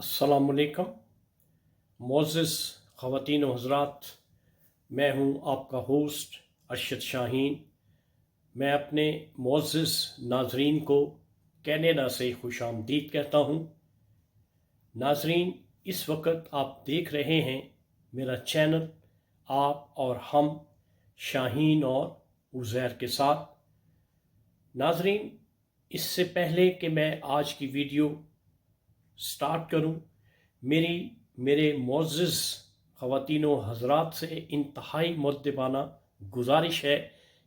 अस्सलामुअलैकुम मोअज़्ज़िज़ ख़वातीन व हज़रात, मैं हूँ आपका होस्ट अरशद शाहीन। मैं अपने मोअज़्ज़िज़ नाज़रीन को कनाडा से खुशामदीद कहता हूँ। नाज़रीन, इस वक्त आप देख रहे हैं मेरा चैनल आप और हम शाहीन और उज़ैर के साथ। नाज़रीन, इससे पहले कि मैं आज की वीडियो स्टार्ट करूं, मेरे मुअज़्ज़िज़ ख़वातीन व हज़रात से इंतहाई मुअद्दबाना गुजारिश है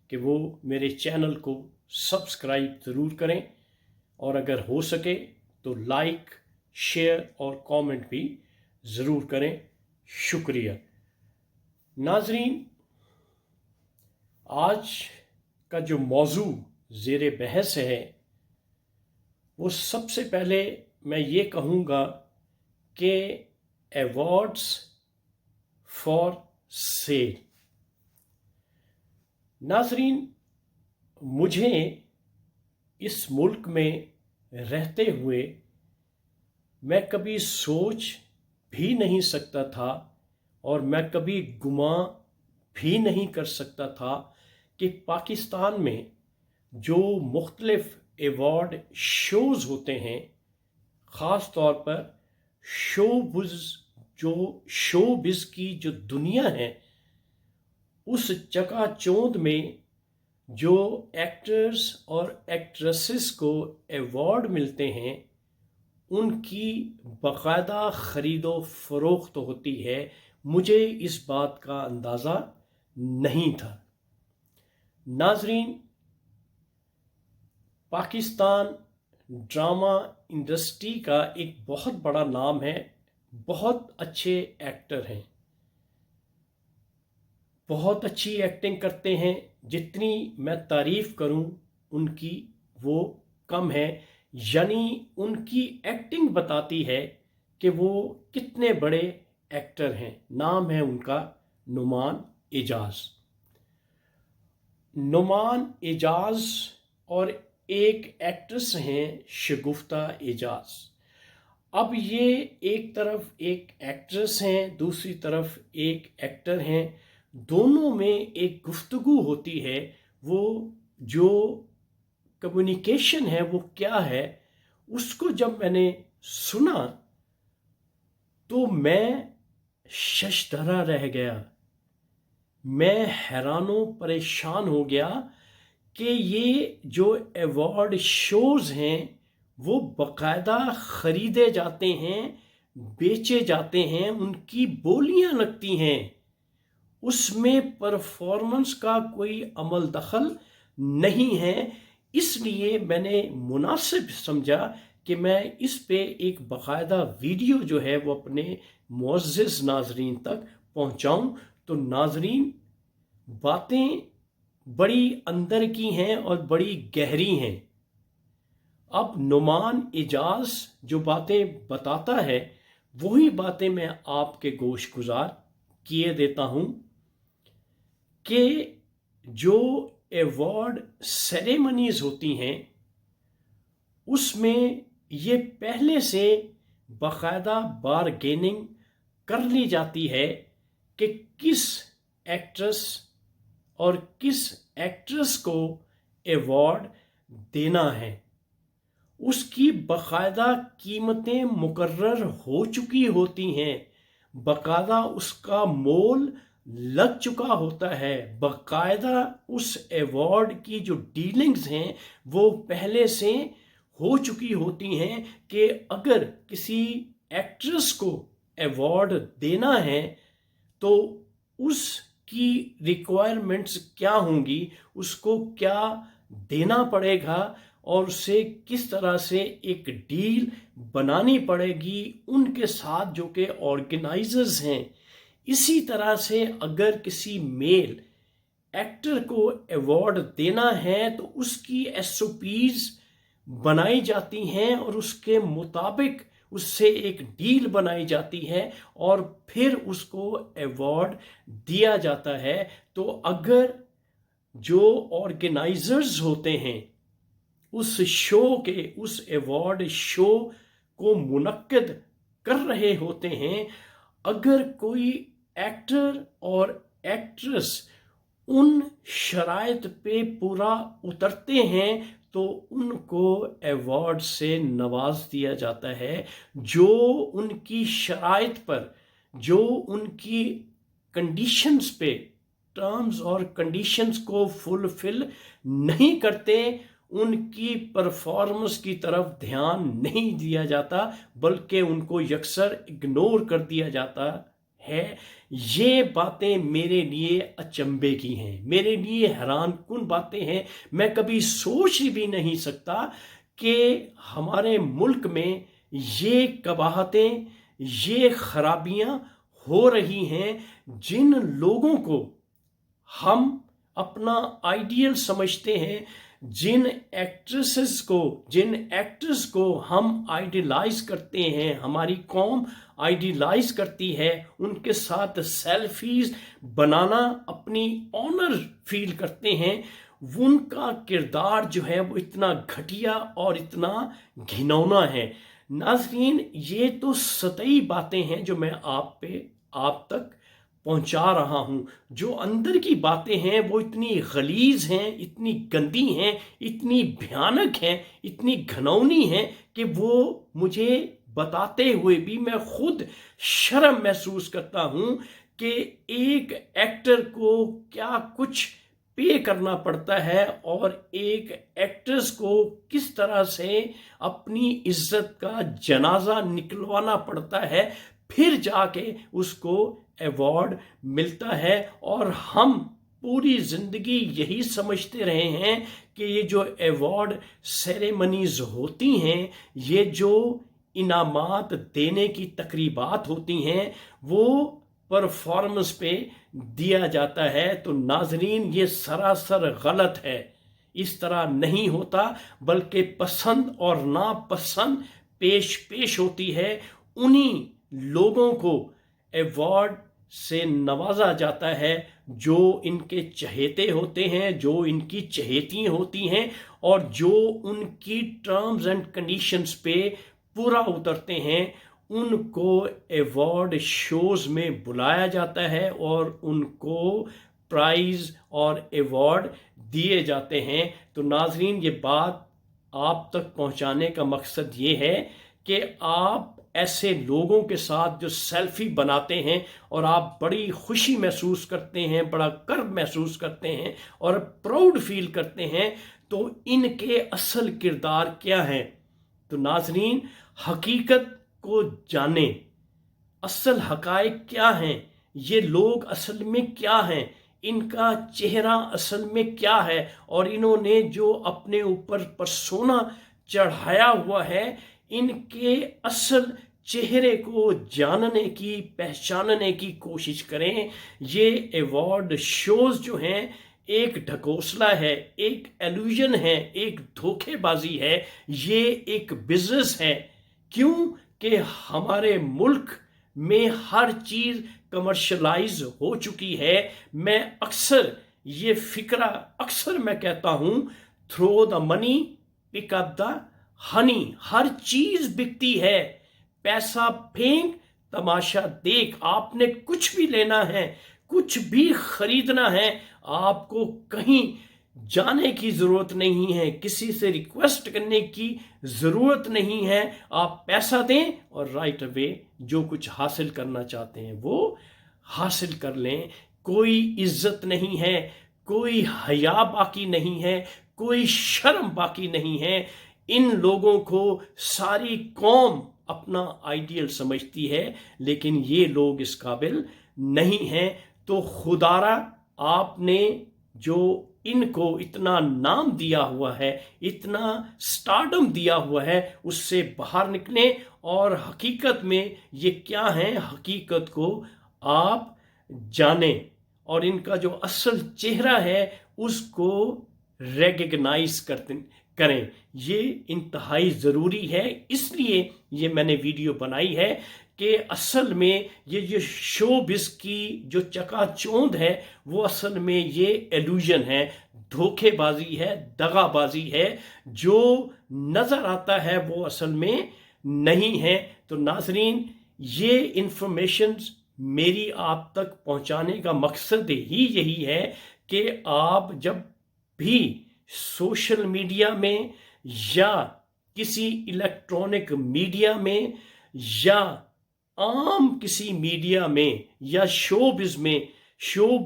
कि वो मेरे चैनल को सब्सक्राइब ज़रूर करें और अगर हो सके तो लाइक, शेयर और कमेंट भी ज़रूर करें। शुक्रिया। नाज़रीन, आज का जो मौजू ज़ेरे बहस है वो सबसे पहले मैं ये कहूँगा कि अवार्ड्स फॉर सेल। नाज़रीन, मुझे इस मुल्क में रहते हुए मैं कभी सोच भी नहीं सकता था और मैं कभी गुमां भी नहीं कर सकता था कि पाकिस्तान में जो मुख्तलिफ अवार्ड शोज़ होते हैं, ख़ास तौर पर शोबिज़ की जो दुनिया है, उस चकाचौंध में जो एक्टर्स और एक्ट्रेसेस को अवार्ड मिलते हैं उनकी बाकायदा ख़रीदो फ़रोख्त होती है। मुझे इस बात का अंदाज़ा नहीं था। नाज़रीन, पाकिस्तान ड्रामा इंडस्ट्री का एक बहुत बड़ा नाम है। बहुत अच्छे एक्टर हैं, बहुत अच्छी एक्टिंग करते हैं। जितनी मैं तारीफ़ करूं उनकी वो कम है। यानी उनकी एक्टिंग बताती है कि वो कितने बड़े एक्टर हैं। नाम है उनका नुमान एजाज। नुमान एजाज और एक एक्ट्रेस हैं शगुफ्ता एजाज। अब ये एक तरफ एक एक्ट्रेस हैं, दूसरी तरफ एक एक्टर हैं। दोनों में एक गुफ्तगू होती है। वो जो कम्युनिकेशन है वो क्या है, उसको जब मैंने सुना तो मैं शशधरा रह गया। मैं हैरानो परेशान हो गया कि ये जो अवार्ड शोज़ हैं वो बाकायदा ख़रीदे जाते हैं, बेचे जाते हैं, उनकी बोलियां लगती हैं, उसमें परफॉर्मेंस का कोई अमल दखल नहीं है। इसलिए मैंने मुनासिब समझा कि मैं इस पे एक बाकायदा वीडियो जो है वो अपने मुअज़्ज़िज़ नाज़रीन तक पहुँचाऊँ। तो नाज़रीन, बातें बड़ी अंदर की हैं और बड़ी गहरी हैं। अब नुमान एजाज जो बातें बताता है वही बातें मैं आपके गोश गुजार किए देता हूँ कि जो अवार्ड सेरेमनीज होती हैं उसमें ये पहले से बाकायदा बारगेनिंग कर ली जाती है कि किस एक्ट्रेस और किस एक्ट्रेस को अवार्ड देना है। उसकी बाकायदा कीमतें मुकर्रर हो चुकी होती हैं, बाकायदा उसका मोल लग चुका होता है, बाकायदा उस अवार्ड की जो डीलिंग्स हैं वो पहले से हो चुकी होती हैं कि अगर किसी एक्ट्रेस को अवार्ड देना है तो उसकी रिक्वायरमेंट्स क्या होंगी, उसको क्या देना पड़ेगा और उसे किस तरह से एक डील बनानी पड़ेगी उनके साथ जो कि ऑर्गेनाइजर्स हैं। इसी तरह से अगर किसी मेल एक्टर को अवार्ड देना है तो उसकी एसओपीज बनाई जाती हैं और उसके मुताबिक उससे एक डील बनाई जाती है और फिर उसको अवार्ड दिया जाता है। तो अगर जो ऑर्गेनाइजर्स होते हैं उस शो के, उस अवार्ड शो को मुनक्किद कर रहे होते हैं, अगर कोई एक्टर और एक्ट्रेस उन शराइत पे पूरा उतरते हैं तो उनको अवार्ड से नवाज दिया जाता है। जो उनकी शराइत पर, जो उनकी कंडीशंस पे, टर्म्स और कंडीशंस को फुलफिल नहीं करते, उनकी परफॉर्मेंस की तरफ ध्यान नहीं दिया जाता, बल्कि उनको यकसर इग्नोर कर दिया जाता है। ये बातें मेरे लिए अचंभे की हैं, मेरे लिए हैरान कुन बातें हैं। मैं कभी सोच भी नहीं सकता कि हमारे मुल्क में ये कबाहतें, ये खराबियां हो रही हैं। जिन लोगों को हम अपना आइडियल समझते हैं, जिन एक्ट्रेसेस को, जिन एक्टर्स को हम आइडियलाइज करते हैं, हमारी कौम आइडियलाइज करती है, उनके साथ सेल्फीज बनाना अपनी ऑनर फील करते हैं, उनका किरदार जो है वो इतना घटिया और इतना घिनौना है। नाज़रीन, ये तो सतही बातें हैं जो मैं आप तक पहुंचा रहा हूं। जो अंदर की बातें हैं वो इतनी गलीज हैं, इतनी गंदी हैं, इतनी भयानक हैं, इतनी घिनौनी हैं कि वो मुझे बताते हुए भी मैं खुद शर्म महसूस करता हूं कि एक एक्टर को क्या कुछ पे करना पड़ता है और एक एक्ट्रेस को किस तरह से अपनी इज्जत का जनाजा निकलवाना पड़ता है, फिर जाके उसको अवार्ड मिलता है। और हम पूरी जिंदगी यही समझते रहे हैं कि ये जो अवार्ड सेरेमनीज होती हैं, ये जो इनामात देने की तकरीबात होती हैं, वो परफॉर्मेंस पे दिया जाता है। तो नाजरीन, ये सरासर गलत है। इस तरह नहीं होता, बल्कि पसंद और नापसंद पेश होती है। उन्हीं लोगों को अवार्ड से नवाजा जाता है जो इनके चहेते होते हैं, जो इनकी चहेती होती हैं और जो उनकी टर्म्स एंड कंडीशंस पे पूरा उतरते हैं। उनको अवार्ड शोज में बुलाया जाता है और उनको प्राइज और अवार्ड दिए जाते हैं। तो नाजरीन, ये बात आप तक पहुंचाने का मकसद ये है कि आप ऐसे लोगों के साथ जो सेल्फी बनाते हैं और आप बड़ी खुशी महसूस करते हैं, बड़ा गर्व महसूस करते हैं और प्राउड फील करते हैं, तो इनके असल किरदार क्या हैं। तो नाजरीन, हकीकत को जाने, असल हकायक क्या हैं, ये लोग असल में क्या हैं, इनका चेहरा असल में क्या है, और इन्होंने जो अपने ऊपर पर्सोना चढ़ाया हुआ है, इनके असल चेहरे को जानने की, पहचानने की कोशिश करें। ये अवार्ड शोज जो हैं एक ढकोसला है, एक एल्यूजन है, एक धोखेबाजी है, ये एक बिजनेस है। क्यों कि हमारे मुल्क में हर चीज कमर्शलाइज हो चुकी है। मैं अक्सर ये फिक्रा मैं कहता हूं, throw the money pick up the honey. हर चीज बिकती है, पैसा फेंक तमाशा देख। आपने कुछ भी लेना है, कुछ भी खरीदना है, आपको कहीं जाने की जरूरत नहीं है, किसी से रिक्वेस्ट करने की जरूरत नहीं है। आप पैसा दें और राइट अवे जो कुछ हासिल करना चाहते हैं वो हासिल कर लें। कोई इज्जत नहीं है, कोई हया बाकी नहीं है, कोई शर्म बाकी नहीं है। इन लोगों को सारी कौम अपना आइडियल समझती है, लेकिन ये लोग इस काबिल नहीं हैं। तो खुदारा, आपने जो इनको इतना नाम दिया हुआ है, इतना स्टारडम दिया हुआ है, उससे बाहर निकलें और हकीकत में ये क्या है, हकीकत को आप जानें और इनका जो असल चेहरा है उसको रेकग्नाइज करें। ये इंतहाई ज़रूरी है। इसलिए ये मैंने वीडियो बनाई है कि असल में ये जो शोबिज़ की जो चकाचौंध है वो असल में ये एल्यूजन है, धोखेबाजी है, दगाबाजी है। जो नज़र आता है वो असल में नहीं है। तो नाज़रीन, یہ انفارمیشنز میری آپ تک پہنچانے کا مقصد ہی یہی ہے کہ آپ جب بھی سوشل میڈیا میں یا کسی الیکٹرانک میڈیا میں یا عام کسی میڈیا میں یا شو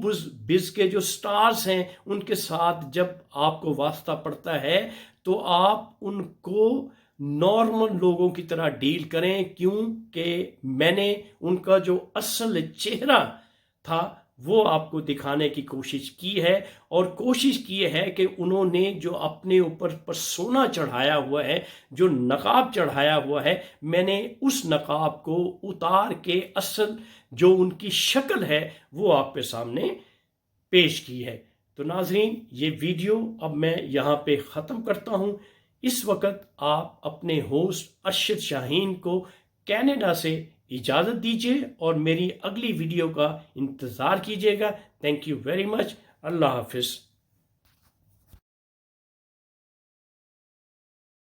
بز کے جو سٹارز ہیں ان کے ساتھ جب آپ کو واسطہ پڑتا ہے تو آپ ان کو نارمل لوگوں کی طرح ڈیل کریں، کیونکہ میں نے ان کا جو اصل چہرہ تھا وہ آپ کو دکھانے کی کوشش کی ہے، اور کوشش کی ہے کہ انہوں نے جو اپنے اوپر پرسونا چڑھایا ہوا ہے، جو نقاب چڑھایا ہوا ہے، میں نے اس نقاب کو اتار کے اصل جو ان کی شکل ہے وہ آپ کے سامنے پیش کی ہے۔ تو ناظرین، یہ ویڈیو اب میں یہاں پہ ختم کرتا ہوں۔ اس وقت آپ اپنے ہوسٹ ارشد شاہین کو کینیڈا سے اجازت دیجیے اور میری اگلی ویڈیو کا انتظار کیجیے گا۔ Thank you very much. اللہ حافظ۔